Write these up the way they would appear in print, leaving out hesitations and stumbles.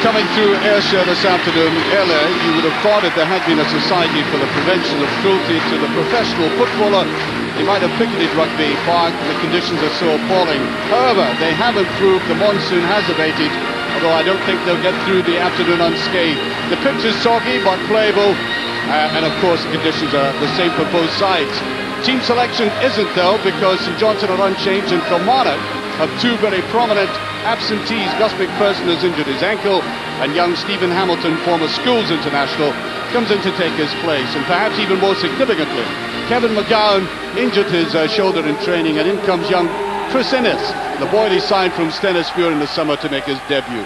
coming through Ayrshire this afternoon, earlier, you would have thought if there had been a society for the prevention of cruelty to the professional footballer, they might have picketed Rugby Park. The conditions are so appalling. However, they have improved. The monsoon has abated, although I don't think they'll get through the afternoon unscathed. The pitch is soggy but playable, and of course the conditions are the same for both sides. Team selection isn't, though, because St Johnstone are unchanged, and Kilmarnock have two very prominent absentees. Gus McPherson has injured his ankle, and young Stephen Hamilton, former schools international, comes in to take his place. And perhaps even more significantly, Kevin McGowan injured his shoulder in training, and in comes young Chris Innes, the boy he signed from Stennismuir in the summer to make his debut.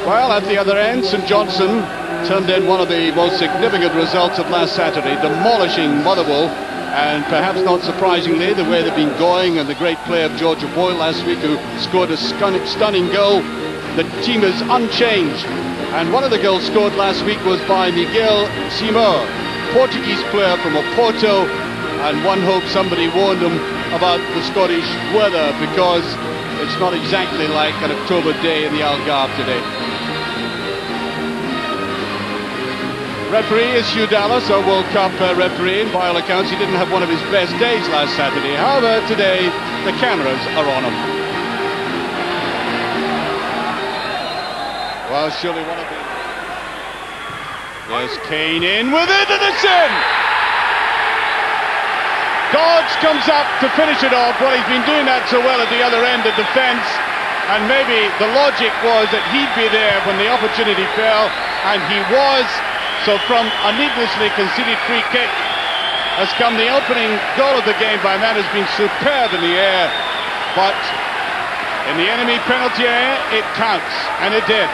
Well, at the other end, St Johnstone turned in one of the most significant results of last Saturday, demolishing Motherwell. And perhaps not surprisingly, the way they've been going, and the great play of George Boyle last week, who scored a stunning goal. The team is unchanged, and one of the goals scored last week was by Miguel Simão, Portuguese player from Oporto, and one hopes somebody warned them about the Scottish weather, because it's not exactly like an October day in the Algarve today. Referee is Hugh Dallas, a World Cup referee. And by all accounts, he didn't have one of his best days last Saturday. However, today, the cameras are on him. Well, surely one of the... There's Kane in with it, and it's in! Dodds comes up to finish it off. Well, he's been doing that so well at the other end of defence. And maybe the logic was that he'd be there when the opportunity fell, and he was. So from a needlessly conceded free kick has come the opening goal of the game by a man who's been superb in the air. But in the enemy penalty area, it counts, and it did.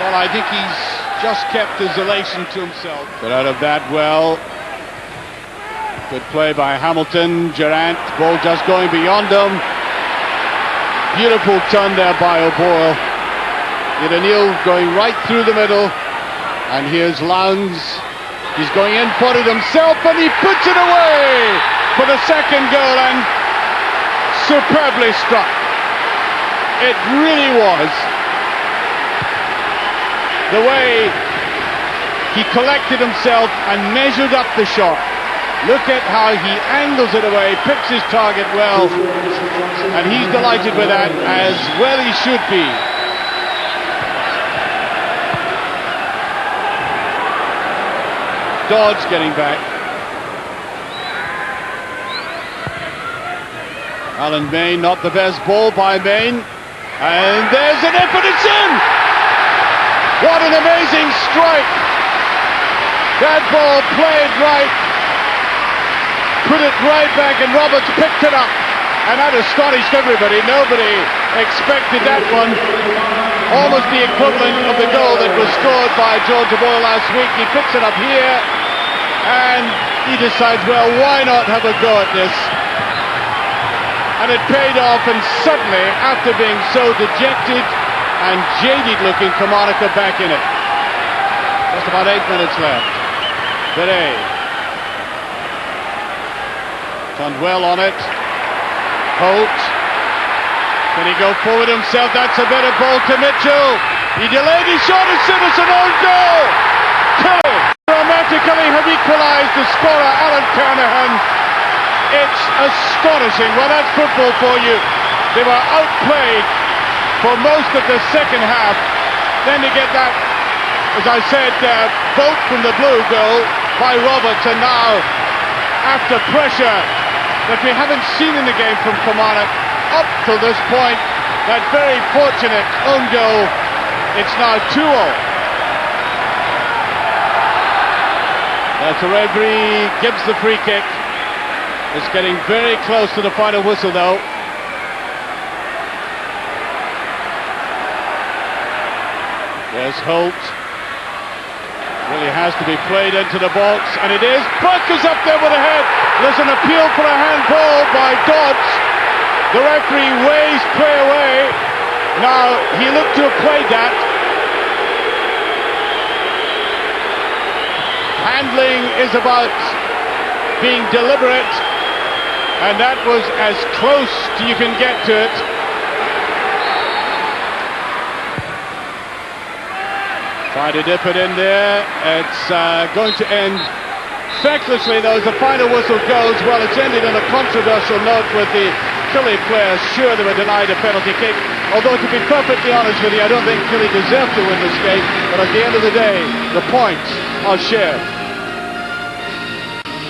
Well, I think he's just kept his elation to himself. But out of that, well, good play by Hamilton. Durant, ball just going beyond him. Beautiful turn there by O'Boyle. O'Neill going right through the middle, and here's Lowndes. He's going in for it himself, and he puts it away for the second goal, and superbly struck. It really was. The way he collected himself and measured up the shot. Look at how he angles it away, picks his target well, and he's delighted with that, as well he should be. Dodds getting back. Alan Main, not the best ball by Main. And there's an effort, it's in! What an amazing strike! That ball played right. Put it right back, and Roberts picked it up. And that astonished everybody. Nobody expected that one. Almost the equivalent of the goal that was scored by George Boyle last week. He picks it up here, and he decides, well, why not have a go at this? And it paid off, and suddenly, after being so dejected and jaded looking, Kilmarnock are back in it. Just about 8 minutes left. Beret turned well on it. Holt, can he go forward himself? That's a better ball to Mitchell. He delayed his shot, and it's an own goal. Killie dramatically have equalised. The scorer, Alan Carnahan. It's astonishing. Well, that's football for you. They were outplayed for most of the second half. Then to get that, as I said, bolt from the blue goal by Roberts, and now, after pressure that we haven't seen in the game from Kilmarnock up till this point, that very fortunate own goal, it's now 2-0. The referee gives the free kick. It's getting very close to the final whistle, though. There's Holt. Really has to be played into the box, and it is. Buck is up there with a head. There's an appeal for a handball by Dodds. The referee waves play away. Now, he looked to have played that. Handling is about being deliberate. And that was as close as you can get to it. Try to dip it in there. It's going to end thanklessly, though, as the final whistle goes. Well, it's ended on a controversial note with the Killie players sure they were denied a penalty kick. Although, to be perfectly honest with you, I don't think Killie deserved to win this game. But at the end of the day, the points are shared.